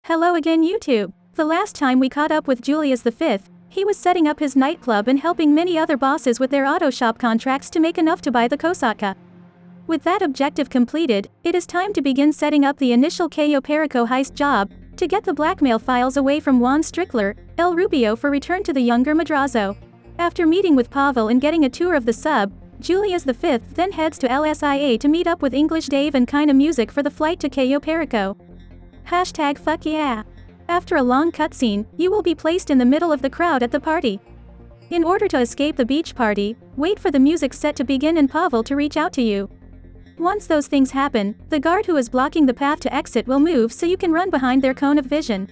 Hello again YouTube. The last time we caught up with Julius V, he was setting up his nightclub and helping many other bosses with their auto shop contracts to make enough to buy the Kosatka. With that objective completed, it is time to begin setting up the initial Cayo Perico heist job, to get the blackmail files away from Juan Strickler, El Rubio for return to the younger Madrazo. After meeting with Pavel and getting a tour of the sub, Julius V then heads to LSIA to meet up with English Dave and Kinda Music for the flight to Cayo Perico. #fuck yeah. After a long cutscene, you will be placed in the middle of the crowd at the party. In order to escape the beach party, wait for the music set to begin and Pavel to reach out to you. Once those things happen, the guard who is blocking the path to exit will move so you can run behind their cone of vision.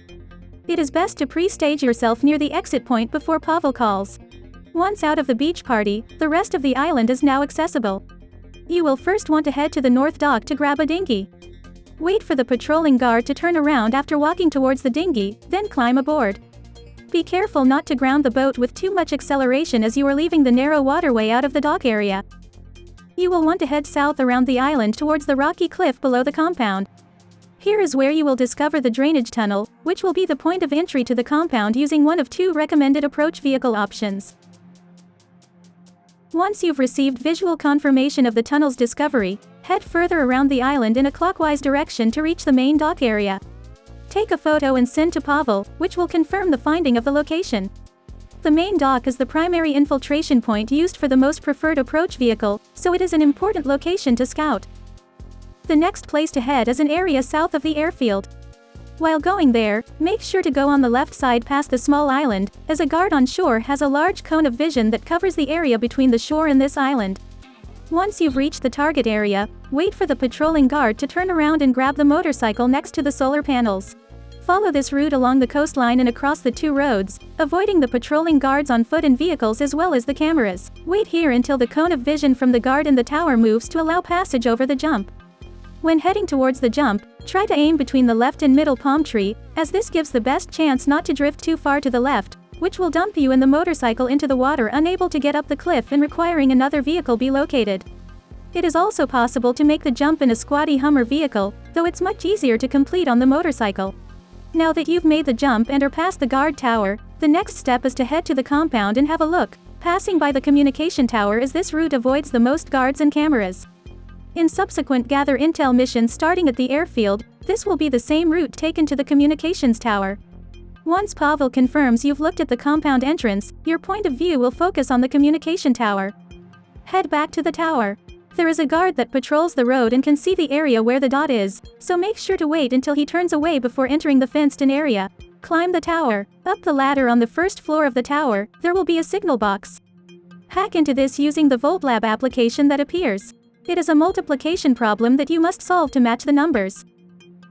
It is best to pre-stage yourself near the exit point before Pavel calls. Once out of the beach party, the rest of the island is now accessible. You will first want to head to the north dock to grab a dinghy. Wait for the patrolling guard to turn around after walking towards the dinghy, then climb aboard. Be careful not to ground the boat with too much acceleration as you are leaving the narrow waterway out of the dock area. You will want to head south around the island towards the rocky cliff below the compound. Here is where you will discover the drainage tunnel, which will be the point of entry to the compound using one of two recommended approach vehicle options. Once you've received visual confirmation of the tunnel's discovery, head further around the island in a clockwise direction to reach the main dock area. Take a photo and send to Pavel, which will confirm the finding of the location. The main dock is the primary infiltration point used for the most preferred approach vehicle, so it is an important location to scout. The next place to head is an area south of the airfield. While going there, make sure to go on the left side past the small island, as a guard on shore has a large cone of vision that covers the area between the shore and this island. Once you've reached the target area, wait for the patrolling guard to turn around and grab the motorcycle next to the solar panels. Follow this route along the coastline and across the two roads, avoiding the patrolling guards on foot and vehicles as well as the cameras. Wait here until the cone of vision from the guard in the tower moves to allow passage over the jump. When heading towards the jump, try to aim between the left and middle palm tree, as this gives the best chance not to drift too far to the left, which will dump you and the motorcycle into the water unable to get up the cliff and requiring another vehicle be located. It is also possible to make the jump in a squatty Hummer vehicle, though it's much easier to complete on the motorcycle. Now that you've made the jump and are past the guard tower, the next step is to head to the compound and have a look, passing by the communication tower as this route avoids the most guards and cameras. In subsequent gather intel missions starting at the airfield, this will be the same route taken to the communications tower. Once Pavel confirms you've looked at the compound entrance, your point of view will focus on the communication tower. Head back to the tower. There is a guard that patrols the road and can see the area where the dot is, so make sure to wait until he turns away before entering the fenced-in area. Climb the tower. Up the ladder on the first floor of the tower, there will be a signal box. Hack into this using the Voltlab application that appears. It is a multiplication problem that you must solve to match the numbers.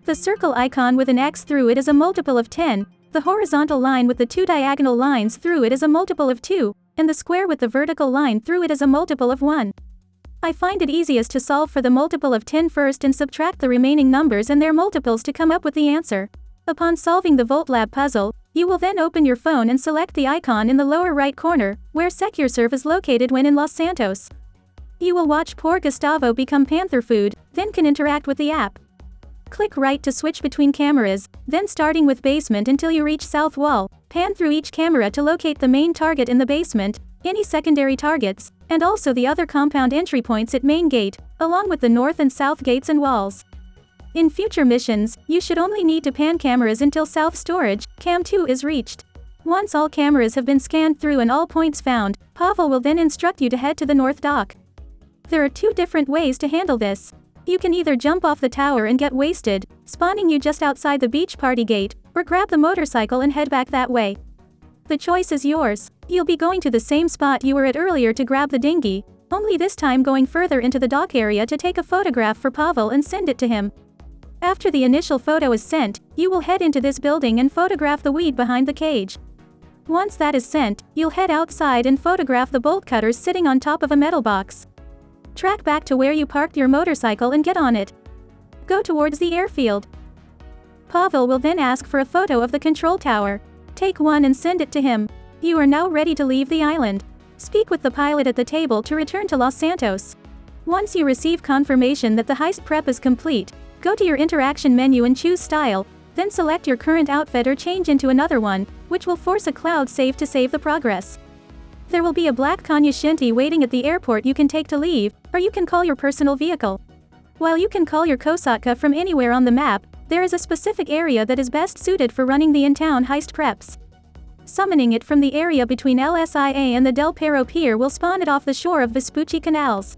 The circle icon with an X through it is a multiple of 10, the horizontal line with the two diagonal lines through it is a multiple of 2, and the square with the vertical line through it is a multiple of 1. I find it easiest to solve for the multiple of 10 first and subtract the remaining numbers and their multiples to come up with the answer. Upon solving the Voltlab puzzle, you will then open your phone and select the icon in the lower right corner, where SecureServe is located when in Los Santos. You will watch poor Gustavo become panther food, then can interact with the app. Click right to switch between cameras, then starting with basement until you reach south wall, pan through each camera to locate the main target in the basement, any secondary targets, and also the other compound entry points at main gate, along with the north and south gates and walls. In future missions, you should only need to pan cameras until south storage, cam 2 is reached. Once all cameras have been scanned through and all points found, Pavel will then instruct you to head to the north dock. There are two different ways to handle this. You can either jump off the tower and get wasted, spawning you just outside the beach party gate, or grab the motorcycle and head back that way. The choice is yours. You'll be going to the same spot you were at earlier to grab the dinghy, only this time going further into the dock area to take a photograph for Pavel and send it to him. After the initial photo is sent, you will head into this building and photograph the weed behind the cage. Once that is sent, you'll head outside and photograph the bolt cutters sitting on top of a metal box. Track back to where you parked your motorcycle and get on it. Go towards the airfield. Pavel will then ask for a photo of the control tower. Take one and send it to him. You are now ready to leave the island. Speak with the pilot at the table to return to Los Santos. Once you receive confirmation that the heist prep is complete, go to your interaction menu and choose Style, then select your current outfit or change into another one, which will force a cloud save to save the progress. There will be a black Kanyashinti waiting at the airport you can take to leave, or you can call your personal vehicle. While you can call your Kosatka from anywhere on the map, there is a specific area that is best suited for running the in-town heist preps. Summoning it from the area between LSIA and the Del Perro Pier will spawn it off the shore of Vespucci Canals.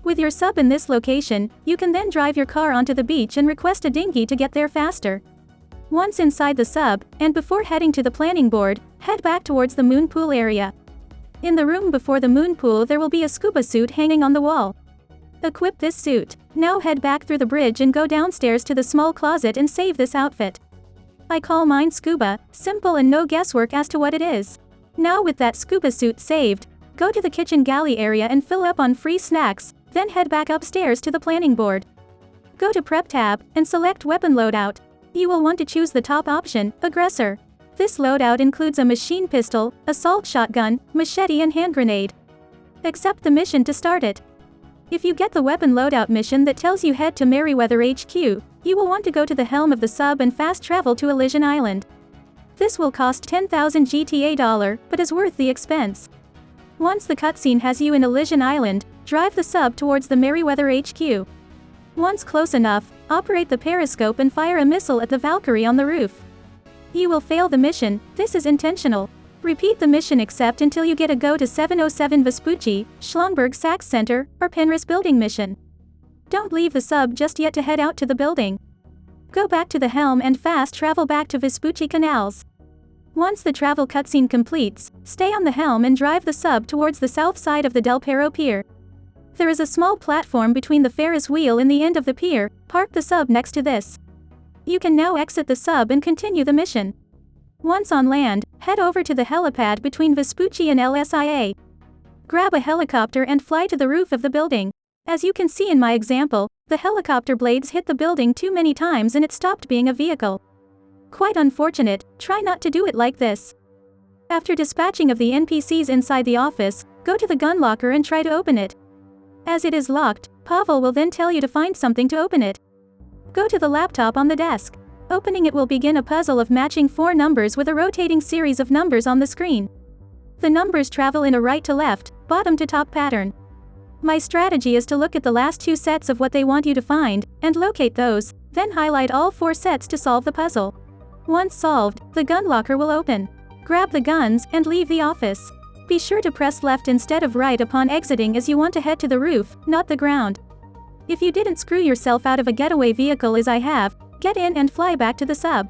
With your sub in this location, you can then drive your car onto the beach and request a dinghy to get there faster. Once inside the sub, and before heading to the planning board, head back towards the moon pool area. In the room before the moon pool there will be a scuba suit hanging on the wall. Equip this suit. Now head back through the bridge and go downstairs to the small closet and save this outfit. I call mine Scuba, simple and no guesswork as to what it is. Now with that scuba suit saved, go to the kitchen galley area and fill up on free snacks, then head back upstairs to the planning board. Go to Prep tab, and select Weapon Loadout. You will want to choose the top option, Aggressor. This loadout includes a machine pistol, assault shotgun, machete and hand grenade. Accept the mission to start it. If you get the weapon loadout mission that tells you head to Merryweather HQ, you will want to go to the helm of the sub and fast travel to Elysian Island. This will cost 10,000 GTA dollar, but is worth the expense. Once the cutscene has you in Elysian Island, drive the sub towards the Merryweather HQ. Once close enough, operate the periscope and fire a missile at the Valkyrie on the roof. You will fail the mission, this is intentional. Repeat the mission except until you get a go to 707 Vespucci, Schlongberg Sachs Center, or Penrith building mission. Don't leave the sub just yet to head out to the building. Go back to the helm and fast travel back to Vespucci Canals. Once the travel cutscene completes, stay on the helm and drive the sub towards the south side of the Del Perro Pier. There is a small platform between the Ferris wheel and the end of the pier, park the sub next to this. You can now exit the sub and continue the mission. Once on land, head over to the helipad between Vespucci and LSIA. Grab a helicopter and fly to the roof of the building. As you can see in my example, the helicopter blades hit the building too many times and it stopped being a vehicle. Quite unfortunate, try not to do it like this. After dispatching of the NPCs inside the office, go to the gun locker and try to open it. As it is locked, Pavel will then tell you to find something to open it. Go to the laptop on the desk. Opening it will begin a puzzle of matching 4 numbers with a rotating series of numbers on the screen. The numbers travel in a right to left, bottom to top pattern. My strategy is to look at the last 2 sets of what they want you to find, and locate those, then highlight all 4 sets to solve the puzzle. Once solved, the gun locker will open. Grab the guns, and leave the office. Be sure to press left instead of right upon exiting as you want to head to the roof, not the ground. If you didn't screw yourself out of a getaway vehicle as I have, get in and fly back to the sub.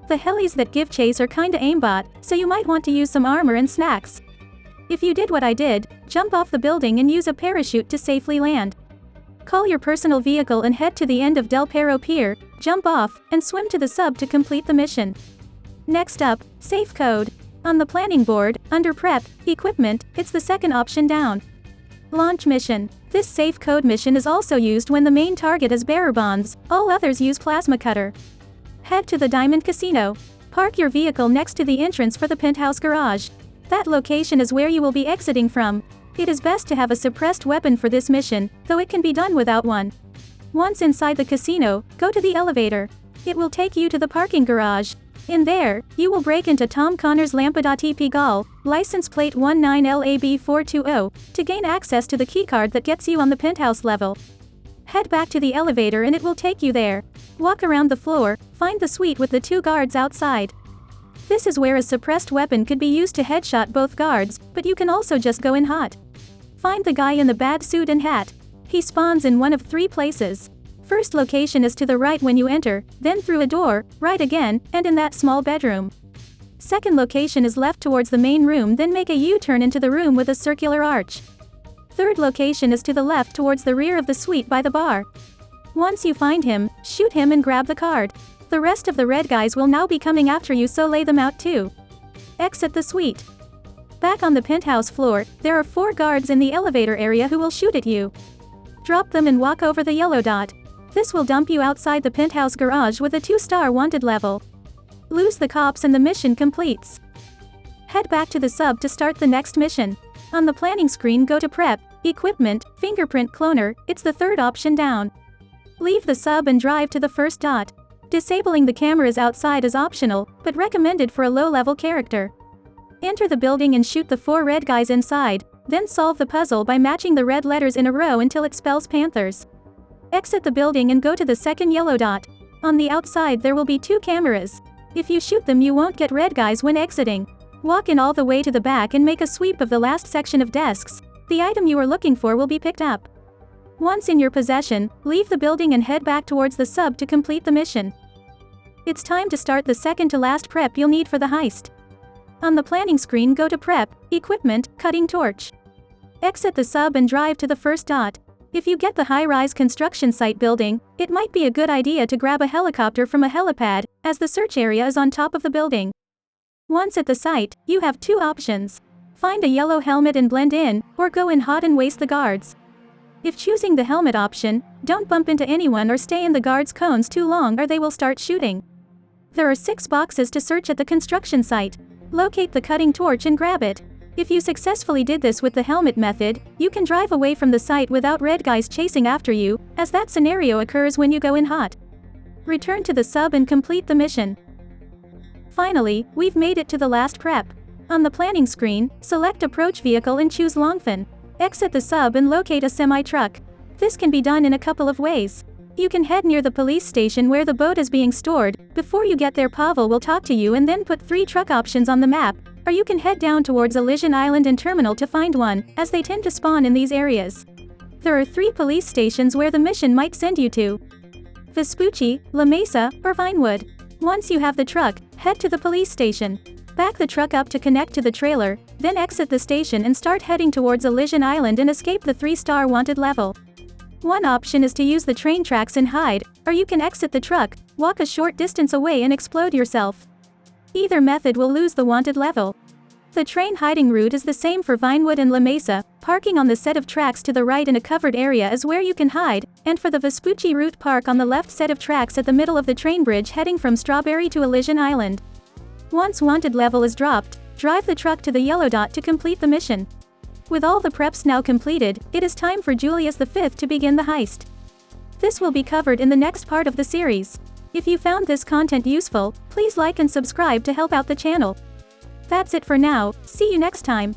The helis that give chase are kinda aimbot, so you might want to use some armor and snacks. If you did what I did, jump off the building and use a parachute to safely land. Call your personal vehicle and head to the end of Del Perro Pier, jump off, and swim to the sub to complete the mission. Next up, safe code. On the planning board, under Prep, Equipment, it's the second option down. Launch mission. This safe code mission is also used when the main target is bearer bonds, all others use plasma cutter. Head to the Diamond Casino. Park your vehicle next to the entrance for the Penthouse garage. That location is where you will be exiting from. It is best to have a suppressed weapon for this mission, though it can be done without one. Once inside the casino, go to the elevator. It will take you to the parking garage. In there, you will break into Tom Connor's Lampada Gall, license plate 19LAB420, to gain access to the keycard that gets you on the penthouse level. Head back to the elevator and it will take you there. Walk around the floor, find the suite with the 2 guards outside. This is where a suppressed weapon could be used to headshot both guards, but you can also just go in hot. Find the guy in the bad suit and hat. He spawns in one of 3 places. First location is to the right when you enter, then through a door, right again, and in that small bedroom. Second location is left towards the main room, then make a U-turn into the room with a circular arch. Third location is to the left towards the rear of the suite by the bar. Once you find him, shoot him and grab the card. The rest of the red guys will now be coming after you, so lay them out too. Exit the suite. Back on the penthouse floor, there are 4 guards in the elevator area who will shoot at you. Drop them and walk over the yellow dot. This will dump you outside the penthouse garage with a 2-star wanted level. Lose the cops and the mission completes. Head back to the sub to start the next mission. On the planning screen go to Prep, Equipment, Fingerprint Cloner, it's the third option down. Leave the sub and drive to the first dot. Disabling the cameras outside is optional, but recommended for a low-level character. Enter the building and shoot the 4 red guys inside, then solve the puzzle by matching the red letters in a row until it spells Panthers. Exit the building and go to the second yellow dot. On the outside there will be 2 cameras. If you shoot them you won't get red guys when exiting. Walk in all the way to the back and make a sweep of the last section of desks. The item you are looking for will be picked up. Once in your possession, leave the building and head back towards the sub to complete the mission. It's time to start the second to last prep you'll need for the heist. On the planning screen go to Prep, Equipment, Cutting Torch. Exit the sub and drive to the first dot. If you get the high-rise construction site building, it might be a good idea to grab a helicopter from a helipad, as the search area is on top of the building. Once at the site, you have 2 options. Find a yellow helmet and blend in, or go in hot and waste the guards. If choosing the helmet option, don't bump into anyone or stay in the guards' cones too long or they will start shooting. There are 6 boxes to search at the construction site. Locate the cutting torch and grab it. If you successfully did this with the helmet method, you can drive away from the site without red guys chasing after you, as that scenario occurs when you go in hot. Return to the sub and complete the mission. Finally, we've made it to the last prep. On the planning screen, select Approach Vehicle and choose Longfin. Exit the sub and locate a semi-truck. This can be done in a couple of ways. You can head near the police station where the boat is being stored. Before you get there Pavel will talk to you and then put 3 truck options on the map, or you can head down towards Elysian Island and Terminal to find one, as they tend to spawn in these areas. There are 3 police stations where the mission might send you to: Vespucci, La Mesa, or Vinewood. Once you have the truck, head to the police station. Back the truck up to connect to the trailer, then exit the station and start heading towards Elysian Island and escape the 3-star wanted level. One option is to use the train tracks and hide, or you can exit the truck, walk a short distance away and explode yourself. Either method will lose the wanted level. The train hiding route is the same for Vinewood and La Mesa. Parking on the set of tracks to the right in a covered area is where you can hide, and for the Vespucci route park on the left set of tracks at the middle of the train bridge heading from Strawberry to Elysian Island. Once wanted level is dropped, drive the truck to the yellow dot to complete the mission. With all the preps now completed, it is time for Julius V to begin the heist. This will be covered in the next part of the series. If you found this content useful, please like and subscribe to help out the channel. That's it for now, see you next time.